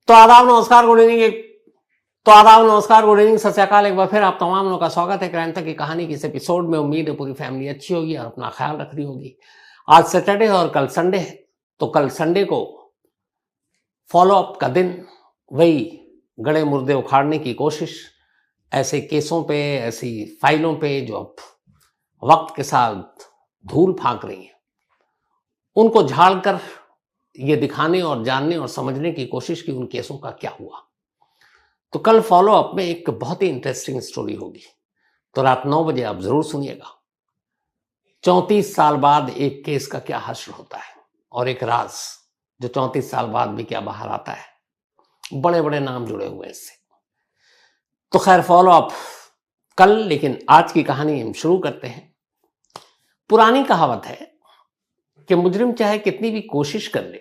तो आदाब नमस्कार गुड इवनिंग। गुड इवनिंग, सत श्री अकाल। एक बार फिर आप तमाम लोगों का स्वागत है क्राइम तक की कहानी की इस एपिसोड में। उम्मीद है पूरी फैमिली अच्छी होगी और अपना ख्याल रख रही होगी। आज सैटरडे और कल संडे है, तो कल संडे को फॉलो अप का दिन, वही गड़े मुर्दे उखाड़ने की कोशिश, ऐसे केसों पे, ऐसी फाइलों पे जो अब वक्त के साथ धूल फांक रही हैं, उनको झाड़कर ये दिखाने और जानने और समझने की कोशिश की उन केसों का क्या हुआ। तो कल फॉलो अप में एक बहुत ही इंटरेस्टिंग स्टोरी होगी, तो रात 9 बजे आप जरूर सुनिएगा। 34 साल बाद एक केस का क्या हश्र होता है और एक राज जो 34 साल बाद भी क्या बाहर आता है। बड़े बड़े नाम जुड़े हुए हैं इससे। तो खैर फॉलो अप कल, लेकिन आज की कहानी हम शुरू करते हैं। पुरानी कहावत है कि मुजरिम चाहे कितनी भी कोशिश कर ले,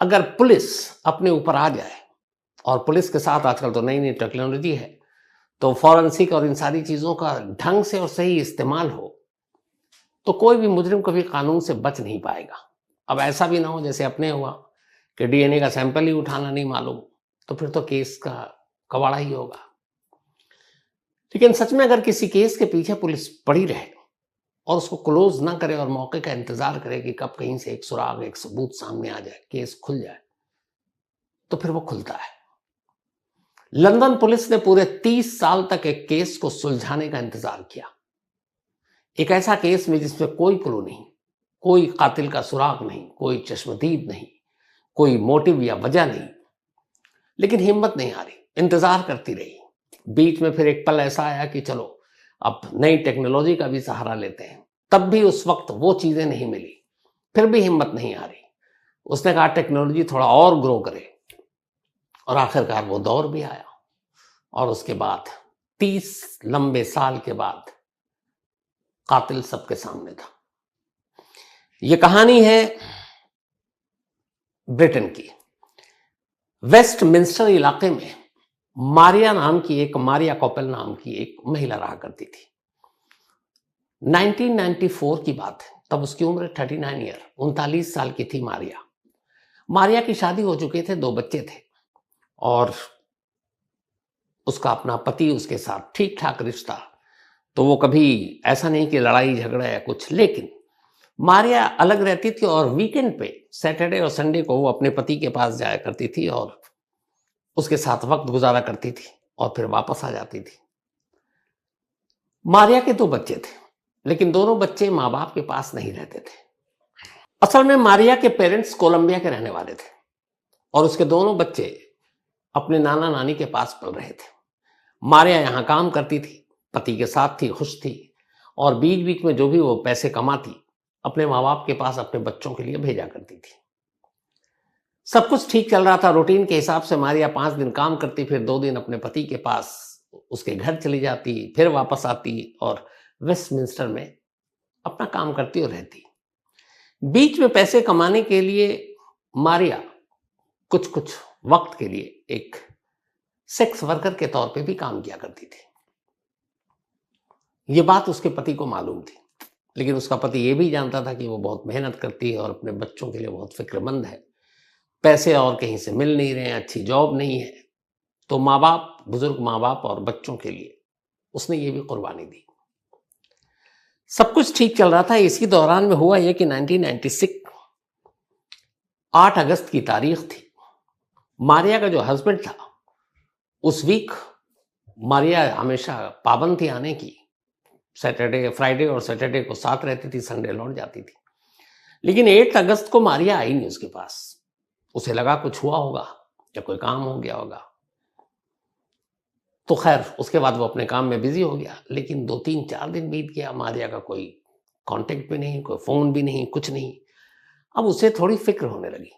अगर पुलिस अपने ऊपर आ जाए, और पुलिस के साथ आजकल तो नई नई टेक्नोलॉजी है, तो फॉरेंसिक और इन सारी चीजों का ढंग से और सही इस्तेमाल हो, तो कोई भी मुजरिम कभी कानून से बच नहीं पाएगा। अब ऐसा भी ना हो जैसे अपने हुआ कि डीएनए का सैंपल ही उठाना नहीं मालूम, तो फिर तो केस का कबाड़ा ही होगा। लेकिन सच में अगर किसी केस के पीछे पुलिस पड़ी रहे और उसको क्लोज ना करे और मौके का इंतजार करे कि कब कहीं से एक सुराग, एक सबूत सामने आ जाए, केस खुल जाए, तो फिर वो खुलता है। लंदन पुलिस ने पूरे 30 साल तक एक केस को सुलझाने का इंतजार किया। एक ऐसा केस में जिसमें कोई क्लू नहीं, कोई कातिल का सुराग नहीं, कोई चश्मदीद नहीं, कोई मोटिव या वजह नहीं, लेकिन हिम्मत नहीं हारी, इंतजार करती रही। बीच में फिर एक पल ऐसा आया कि चलो अब नई टेक्नोलॉजी का भी सहारा लेते हैं। तब भी उस वक्त वो चीजें नहीं मिली, फिर भी हिम्मत नहीं हारी। उसने कहा टेक्नोलॉजी थोड़ा और ग्रो करे, और आखिरकार वो दौर भी आया। और उसके बाद 30 लंबे साल के बाद कातिल सबके सामने था। यह कहानी है ब्रिटेन की। वेस्टमिंस्टर इलाके में मारिया कॉपेल नाम की एक महिला रहा करती थी। 1994 की बात है, तब उसकी उम्र 39 ईयर, 39 साल की थी मारिया की शादी हो चुके थे, 2 बच्चे थे, और उसका अपना पति, उसके साथ ठीक ठाक रिश्ता। तो वो कभी ऐसा नहीं कि लड़ाई झगड़ा या कुछ, लेकिन मारिया अलग रहती थी और वीकेंड पे, सैटरडे और संडे को वो अपने पति के पास जाया करती थी और उसके साथ वक्त गुजारा करती थी और फिर वापस आ जाती थी। मारिया के 2 बच्चे थे, लेकिन दोनों बच्चे माँ बाप के पास नहीं रहते थे। असल में मारिया के पेरेंट्स कोलंबिया के रहने वाले थे और उसके दोनों बच्चे अपने नाना नानी के पास पल रहे थे। मारिया यहाँ काम करती थी, पति के साथ थी, खुश थी, और बीच बीच में जो भी वो पैसे कमाती अपने माँ बाप के पास अपने बच्चों के लिए भेजा करती थी। सब कुछ ठीक चल रहा था रूटीन के हिसाब से। मारिया 5 दिन काम करती, फिर 2 दिन अपने पति के पास उसके घर चली जाती, फिर वापस आती और वेस्टमिंस्टर में अपना काम करती और रहती। बीच में पैसे कमाने के लिए मारिया कुछ कुछ वक्त के लिए एक सेक्स वर्कर के तौर पे भी काम किया करती थी। ये बात उसके पति को मालूम थी, लेकिन उसका पति ये भी जानता था कि वो बहुत मेहनत करती है और अपने बच्चों के लिए बहुत फिक्रमंद है। पैसे और कहीं से मिल नहीं रहे हैं, अच्छी जॉब नहीं है, तो माँ बाप, बुजुर्ग माँ बाप और बच्चों के लिए उसने ये भी कुर्बानी दी। सब कुछ ठीक चल रहा था। इसी दौरान में हुआ यह कि 1996 8 अगस्त की तारीख थी। मारिया का जो हस्बैंड था, उस वीक मारिया हमेशा पाबंद थी आने की। सैटरडे, फ्राइडे और सैटरडे को साथ रहती थी, संडे लौट जाती थी। लेकिन 8 अगस्त को मारिया आई नहीं उसके पास। उसे लगा कुछ हुआ होगा या कोई काम हो गया होगा, तो खैर उसके बाद वो अपने काम में बिजी हो गया। लेकिन 2-3-4 दिन बीत गया, मारिया का कोई कांटेक्ट भी नहीं, कोई फोन भी नहीं, कुछ नहीं। अब उसे थोड़ी फिक्र होने लगी।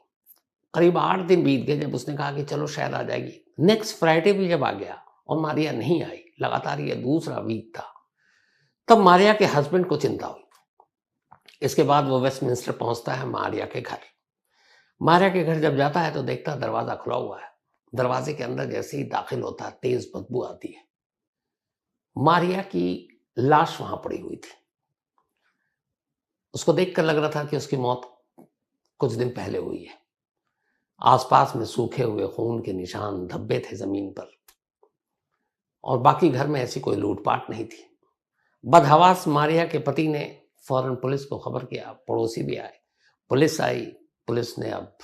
करीब 8 दिन बीत गए जब उसने कहा कि चलो शायद आ जाएगी। नेक्स्ट फ्राइडे भी जब आ गया और मारिया नहीं आई, लगातार ये दूसरा वीक था, तब मारिया के हस्बैंड को चिंता हुई। इसके बाद वो वेस्टमिंस्टर पहुंचता है मारिया के घर। मारिया के घर जब जाता है तो देखता दरवाजा खुला हुआ है। दरवाजे के अंदर जैसे ही दाखिल होता है, तेज बदबू आती है। मारिया की लाश वहां पड़ी हुई थी। उसको देखकर लग रहा था कि उसकी मौत कुछ दिन पहले हुई है। आसपास में सूखे हुए खून के निशान, धब्बे थे जमीन पर, और बाकी घर में ऐसी कोई लूटपाट नहीं थी। बदहवास मारिया के पति ने फौरन पुलिस को खबर किया, पड़ोसी भी आए, पुलिस आई। पुलिस ने अब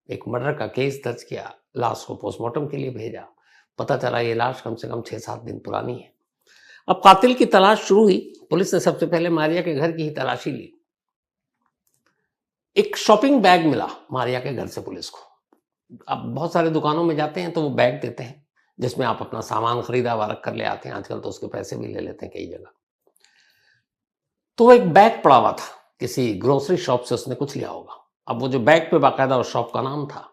एक मर्डर का केस दर्ज किया, लाश को पोस्टमार्टम के लिए भेजा। पता चला ये लाश कम से कम 6-7 दिन पुरानी है। अब कातिल की तलाश शुरू हुई। पुलिस ने सबसे पहले मारिया के घर की ही तलाशी ली। एक शॉपिंग बैग मिला मारिया के घर से पुलिस को। अब बहुत सारे दुकानों में जाते हैं तो वो बैग देते हैं जिसमें आप अपना सामान खरीदा हुआ रख कर ले आते हैं। आजकल तो उसके पैसे भी ले लेते हैं कई जगह। तो वो एक बैग पड़ा हुआ था, किसी ग्रोसरी शॉप से उसने कुछ लिया होगा। अब वो जो बैग पे बाकायदा उस शॉप का नाम था,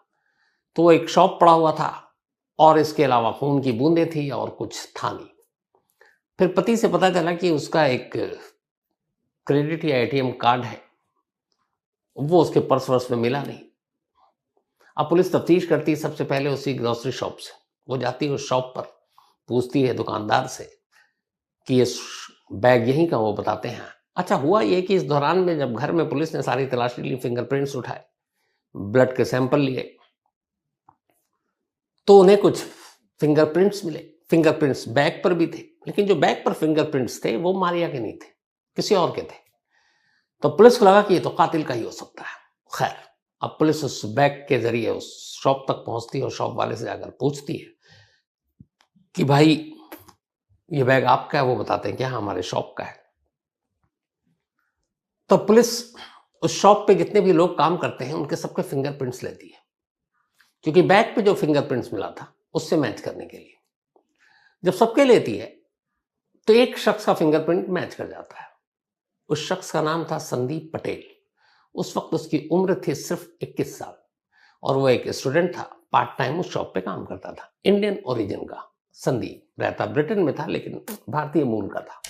तो वो एक शॉप पड़ा हुआ था और इसके अलावा खून की बूंदें थी और कुछ था नहीं। फिर पति से पता चला कि उसका एक क्रेडिट या एटीएम कार्ड है, वो उसके पर्स वर्स में मिला नहीं। अब पुलिस तफ्तीश करती है सबसे पहले उसी ग्रोसरी शॉप से। वो जाती है उस शॉप पर, पूछती है दुकानदार से कि ये बैग यहीं का, वो बताते हैं। अच्छा, हुआ ये कि इस दौरान में जब घर में पुलिस ने सारी तलाशी ली, फिंगरप्रिंट्स उठाए, ब्लड के सैंपल लिए, तो उन्हें कुछ फिंगरप्रिंट्स मिले। फिंगरप्रिंट्स बैग पर भी थे, लेकिन जो बैग पर फिंगरप्रिंट्स थे वो मारिया के नहीं थे, किसी और के थे। तो पुलिस को लगा कि ये तो कातिल का ही हो सकता है। खैर, अब पुलिस उस बैग के जरिए उस शॉप तक पहुंचती है और शॉप वाले से जाकर पूछती है कि भाई ये बैग आपका है? वो बताते हैं कि हाँ, हमारे शॉप का है। तो पुलिस उस शॉप पे जितने भी लोग काम करते हैं उनके सबके फिंगरप्रिंट्स लेती है, क्योंकि बैग पे जो फिंगरप्रिंट्स मिला था उससे मैच करने के लिए। जब सबके लेती है तो एक शख्स का फिंगरप्रिंट मैच कर जाता है। उस शख्स का नाम था संदीप पटेल। उस वक्त उसकी उम्र थी सिर्फ 21 साल और वो एक स्टूडेंट था, पार्ट टाइम उस शॉप पे काम करता था। इंडियन ओरिजिन का संदीप, रहता ब्रिटेन में था लेकिन भारतीय मूल का था।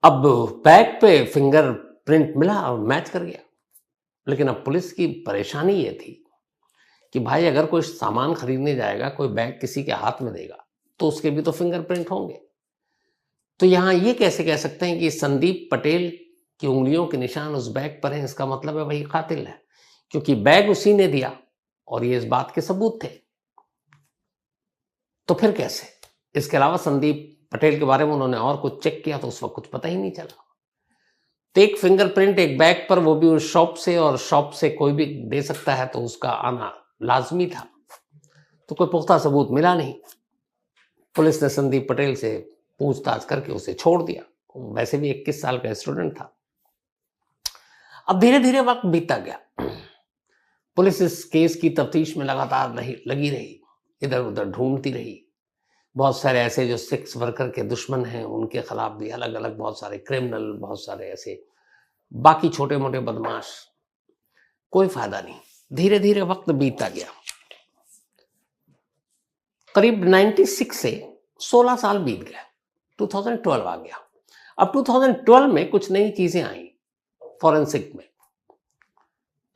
अब बैग पे फिंगरप्रिंट मिला और मैच कर गया, लेकिन अब पुलिस की परेशानी ये थी कि भाई अगर कोई सामान खरीदने जाएगा, कोई बैग किसी के हाथ में देगा तो उसके भी तो फिंगरप्रिंट होंगे। तो यहां ये कैसे कह सकते हैं कि संदीप पटेल की उंगलियों के निशान उस बैग पर हैं? इसका मतलब है वही कातिल है, क्योंकि बैग उसी ने दिया और ये इस बात के सबूत थे। तो फिर कैसे? इसके अलावा संदीप पटेल के बारे में उन्होंने और कुछ चेक किया तो उस वक्त कुछ पता ही नहीं चला। तो एक फिंगरप्रिंट एक बैग पर, वो भी उस शॉप से, और शॉप से कोई भी दे सकता है तो उसका आना लाजमी था। तो कोई पुख्ता सबूत मिला नहीं। पुलिस ने संदीप पटेल से पूछताछ करके उसे छोड़ दिया। वैसे भी 21 साल का स्टूडेंट था। अब धीरे धीरे वक्त बीतता गया। पुलिस इस केस की तफ्तीश में लगातार लगी रही, इधर उधर ढूंढती रही। बहुत सारे ऐसे जो सेक्स वर्कर के दुश्मन हैं उनके खिलाफ भी अलग अलग बहुत सारे क्रिमिनल, बहुत सारे ऐसे बाकी छोटे मोटे बदमाश। कोई फायदा नहीं। धीरे धीरे वक्त बीतता गया। करीब 96 से 16 साल बीत गए। 2012 आ गया। अब 2012 में कुछ नई चीजें आई फॉरेंसिक में,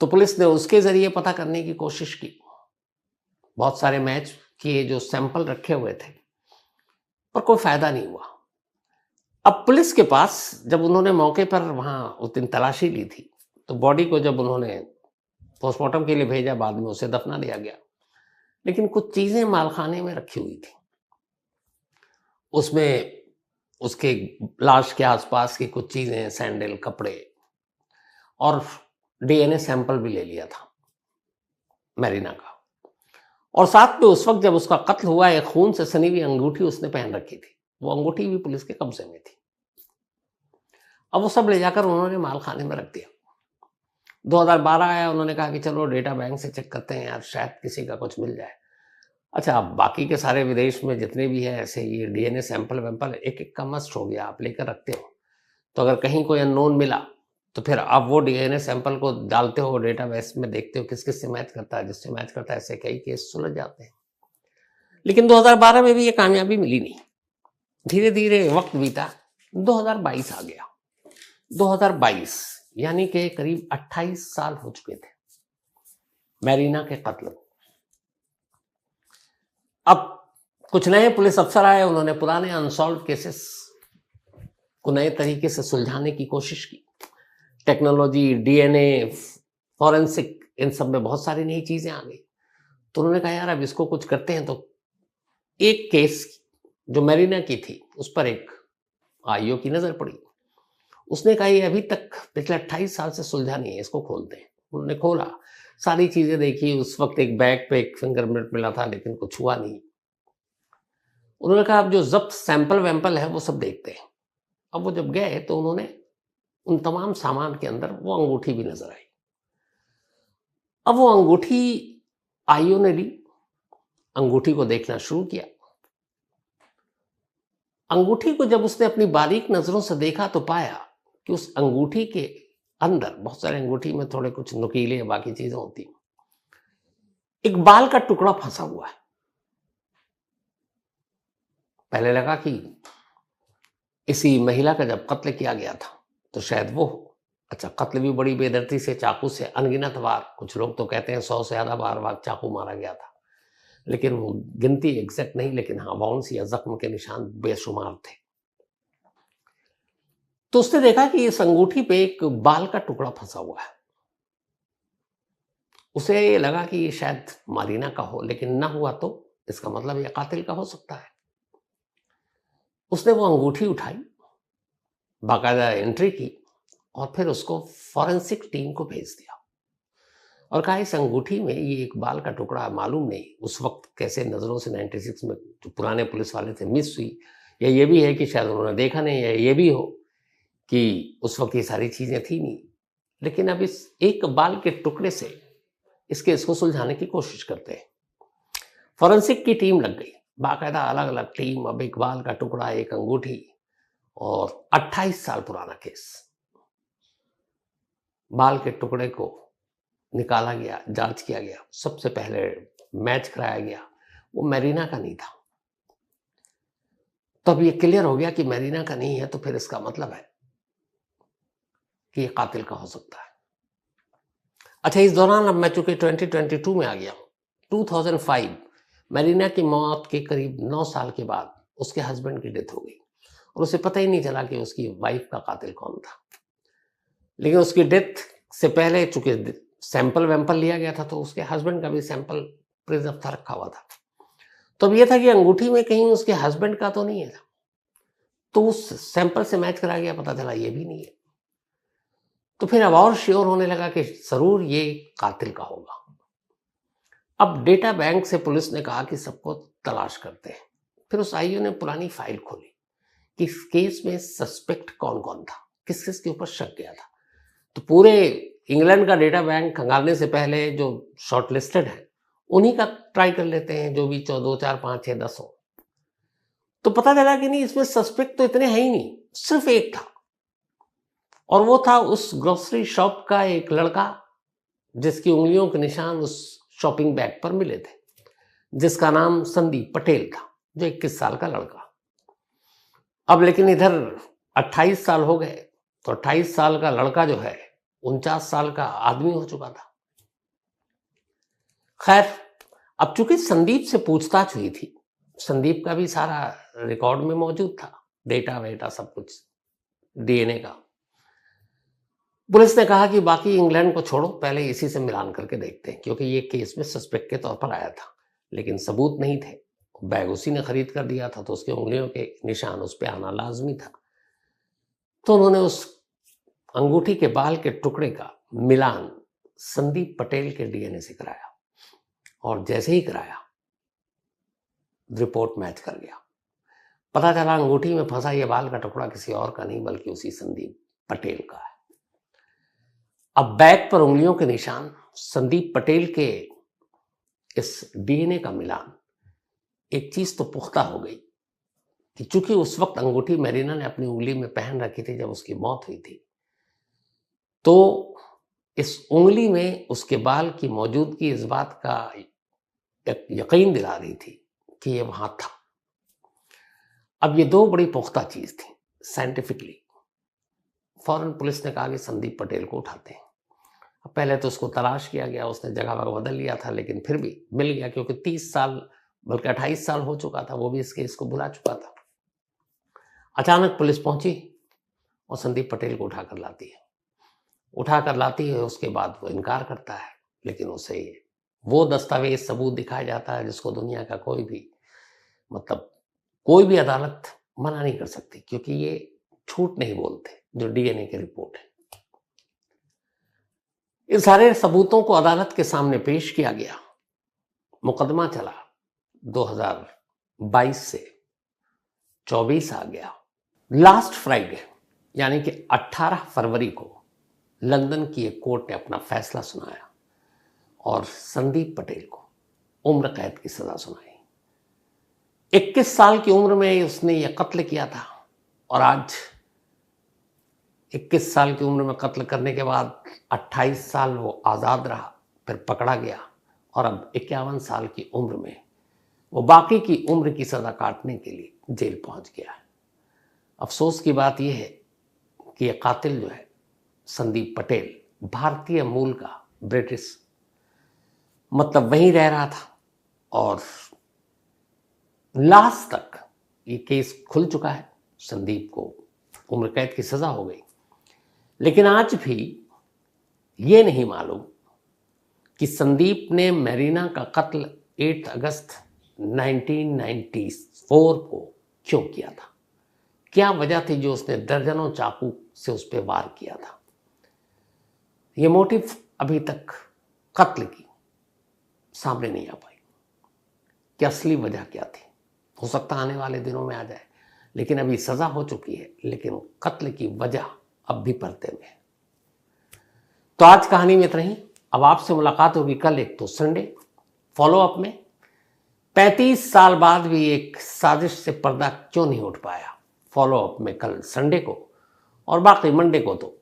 तो पुलिस ने उसके जरिए पता करने की कोशिश की। बहुत सारे मैच किए, जो सैंपल रखे हुए थे, पर कोई फायदा नहीं हुआ। अब पुलिस के पास जब उन्होंने मौके पर वहां उस दिन तलाशी ली थी, तो बॉडी को जब उन्होंने पोस्टमार्टम के लिए भेजा, बाद में उसे दफना दिया गया, लेकिन कुछ चीजें मालखाने में रखी हुई थी। उसमें उसके लाश के आसपास की कुछ चीजें, सैंडल, कपड़े, और डीएनए सैंपल भी ले लिया था मैरिना का। और साथ में उस वक्त जब उसका कत्ल हुआ, एक खून से सनी हुई अंगूठी उसने पहन रखी थी। वो अंगूठी भी पुलिस के कब्जे में थी। अब वो सब ले जाकर उन्होंने मालखाने में रख दिया। 2012 आया, उन्होंने कहा कि चलो डेटा बैंक से चेक करते हैं यार, शायद किसी का कुछ मिल जाए। अच्छा, अब बाकी के सारे विदेश में जितने भी है ऐसे ये डीएनए सैंपल वैंपल एक एक का मस्ट हो गया, आप लेकर रखते हो। तो अगर कहीं कोई अननोन मिला तो फिर आप वो डीएनए सैंपल को डालते हो डेटाबेस में, देखते हो किस किस से मैच करता है। जिससे मैच करता है ऐसे कई केस सुलझ जाते हैं। लेकिन 2012 में भी ये कामयाबी मिली नहीं। धीरे धीरे वक्त बीता, 2022 आ गया। 2022 यानी कि करीब 28 साल हो चुके थे मैरिना के कत्ल को। अब कुछ नए पुलिस अफसर आए, उन्होंने पुराने अनसॉल्व केसेस को नए तरीके से सुलझाने की कोशिश की। टेक्नोलॉजी, डीएनए, फॉरेंसिक, इन सब में बहुत सारी नई चीजें आ गई। तो उन्होंने कहा यार अब इसको कुछ करते हैं। तो एक केस जो मेरीना की थी उस पर एक आईओ की नजर पड़ी। उसने कहा ये अभी तक पिछले 28 साल से सुलझा नहीं है, इसको खोलते हैं। उन्होंने खोला, सारी चीजें देखी। उस वक्त एक बैग पे एक फिंगरप्रिंट मिला था लेकिन कुछ हुआ नहीं। उन्होंने कहा अब जो जब्त सैंपल वैंपल है वो सब देखते हैं। अब वो जब गए तो उन्होंने उन तमाम सामान के अंदर वो अंगूठी भी नजर आई। अब वो अंगूठी आईओ ने ली, अंगूठी को देखना शुरू किया। अंगूठी को जब उसने अपनी बारीक नजरों से देखा तो पाया कि उस अंगूठी के अंदर, बहुत सारे अंगूठी में थोड़े कुछ नुकीले बाकी चीजें होती, एक बाल का टुकड़ा फंसा हुआ है। पहले लगा कि इसी महिला का जब कत्ल किया गया था तो शायद वो हो। अच्छा, कत्ल भी बड़ी बेदर्दी से, चाकू से अनगिनत बार, कुछ लोग तो कहते हैं 100 से ज्यादा बार चाकू मारा गया था, लेकिन वो गिनती एग्जैक्ट नहीं, लेकिन हाँ बाउंस या जख्म के निशान बेशुमार थे। तो उसने देखा कि इस अंगूठी पे एक बाल का टुकड़ा फंसा हुआ है। उसे ये लगा कि ये शायद मारीना का हो, लेकिन ना हुआ तो इसका मतलब ये कातिल का हो सकता है। उसने वो अंगूठी उठाई, बाकायदा एंट्री की और फिर उसको फॉरेंसिक टीम को भेज दिया और कहा इस अंगूठी में ये एक बाल का टुकड़ा, मालूम नहीं उस वक्त कैसे नजरों से 96 में जो पुराने पुलिस वाले थे मिस हुई, या ये भी है कि शायद उन्होंने देखा नहीं, या ये भी हो कि उस वक्त ये सारी चीजें थी नहीं। लेकिन अब इस एक बाल के टुकड़े से इस केस को सुलझाने की कोशिश करते हैं। फॉरेंसिक की टीम लग गई, बाकायदा अलग अलग टीम। अब एक बाल का टुकड़ा, एक अंगूठी और 28 साल पुराना केस। बाल के टुकड़े को निकाला गया, जांच किया गया, सबसे पहले मैच कराया गया, वो मेरीना का नहीं था। तो अब ये क्लियर हो गया कि मेरीना का नहीं है, तो फिर इसका मतलब है कि ये कातिल का हो सकता है। अच्छा, इस दौरान अब मैं चूंकि 2022 में आ गया हूं, 2005 मेरीना की मौत के करीब 9 साल के बाद उसके हस्बैंड की डेथ हो गई और उसे पता ही नहीं चला कि उसकी वाइफ का कातिल कौन था। लेकिन उसकी डेथ से पहले चूंकि सैंपल वैंपल लिया गया था तो उसके हस्बैंड का भी सैंपल प्रिजर्व था, रखा हुआ था। तो अब ये था कि अंगूठी में कहीं उसके हस्बैंड का तो नहीं है, तो उस सैंपल से मैच करा गया, पता चला ये भी नहीं है। तो फिर अब और श्योर होने लगा कि जरूर ये कातिल का होगा। अब डेटा बैंक से पुलिस ने कहा कि सबको तलाश करते हैं। फिर उस आईओ ने पुरानी फाइल खोली कि इस केस में सस्पेक्ट कौन कौन था, किस किस के ऊपर शक गया था। तो पूरे इंग्लैंड का डेटा बैंक खंगालने से पहले जो शॉर्ट लिस्टेड है उन्हीं का ट्राई कर लेते हैं, जो भी 2, 4, 5, 6, 10 हो। तो पता चला कि नहीं, इसमें सस्पेक्ट तो इतने है ही नहीं, सिर्फ एक था, और वो था उस ग्रोसरी शॉप का एक लड़का जिसकी उंगलियों के निशान उस शॉपिंग बैग पर मिले थे, जिसका नाम संदीप पटेल था, जो 21 साल का लड़का। अब लेकिन इधर 28 साल हो गए, तो 28 साल का लड़का जो है 49 साल का आदमी हो चुका था। खैर, अब चूंकि संदीप से पूछताछ हुई थी, संदीप का भी सारा रिकॉर्ड में मौजूद था, डेटा वेटा सब कुछ, डीएनए का। पुलिस ने कहा कि बाकी इंग्लैंड को छोड़ो, पहले इसी से मिलान करके देखते हैं, क्योंकि ये केस में सस्पेक्ट के तौर पर आया था लेकिन सबूत नहीं थे। बैग उसी ने खरीद कर दिया था तो उसके उंगलियों के निशान उस पर आना लाजमी था। तो उन्होंने उस अंगूठी के बाल के टुकड़े का मिलान संदीप पटेल के डीएनए से कराया और जैसे ही कराया रिपोर्ट मैच कर गया। पता चला अंगूठी में फंसा यह बाल का टुकड़ा किसी और का नहीं बल्कि उसी संदीप पटेल का है। अब बैग पर उंगलियों के निशान, संदीप पटेल के इस डीएनए का मिलान, एक चीज तो पुख्ता हो गई कि चूंकि उस वक्त अंगूठी मेरीना ने अपनी उंगली में पहन रखी थी जब उसकी मौत हुई थी, तो इस उंगली में उसके बाल की मौजूदगी इस बात का यकीन दिला रही थी कि ये वहां था। अब ये दो बड़ी पुख्ता चीज थी साइंटिफिकली। फौरन पुलिस ने कहा कि संदीप पटेल को उठाते हैं। अब पहले तो उसको तलाश किया गया, उसने जगह बदल लिया था, लेकिन फिर भी मिल गया, क्योंकि 30 साल बल्कि 28 साल हो चुका था, वो भी इस केस को भुला चुका था। अचानक पुलिस पहुंची और संदीप पटेल को उठाकर लाती है। उसके बाद वो इनकार करता है, लेकिन उसे वो दस्तावेज सबूत दिखाया जाता है जिसको दुनिया का कोई भी मतलब कोई भी अदालत मना नहीं कर सकती, क्योंकि ये झूठ नहीं बोलते, जो डीएनए की रिपोर्ट है। इन सारे सबूतों को अदालत के सामने पेश किया गया। मुकदमा चला, 2022 से 24 आ गया। लास्ट फ्राइडे यानी कि 18 फरवरी को लंदन की एक कोर्ट ने अपना फैसला सुनाया और संदीप पटेल को उम्र कैद की सजा सुनाई। 21 साल की उम्र में उसने यह कत्ल किया था और आज 21 साल की उम्र में कत्ल करने के बाद 28 साल वो आज़ाद रहा, फिर पकड़ा गया और अब 51 साल की उम्र में वो बाकी की उम्र की सज़ा काटने के लिए जेल पहुंच गया है। अफसोस की बात यह है कि ये कातिल जो है संदीप पटेल भारतीय मूल का, ब्रिटिश मतलब वहीं रह रहा था और लास्ट तक ये केस खुल चुका है। संदीप को उम्र कैद की सजा हो गई, लेकिन आज भी ये नहीं मालूम कि संदीप ने मेरीना का कत्ल 8 अगस्त 1994 को क्यों किया था। क्या वजह थी जो उसने दर्जनों चाकू से उस पर वार किया था। ये मोटिव अभी तक कत्ल की सामने नहीं आ पाई कि असली वजह क्या थी। हो सकता आने वाले दिनों में आ जाए, लेकिन अभी सजा हो चुकी है, लेकिन कत्ल की वजह अब भी पर्दे में है। तो आज कहानी में इतना ही। अब आपसे मुलाकात होगी कल, एक तो संडे फॉलो अप में। 35 साल बाद भी एक साजिश से पर्दा क्यों नहीं उठ पाया, फॉलो अप में कल संडे को, और बाकी मंडे को तो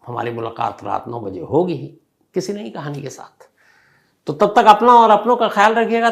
हमारी मुलाकात रात 9 बजे होगी ही किसी नई कहानी के साथ। तो तब तक अपना और अपनों का ख्याल रखिएगा।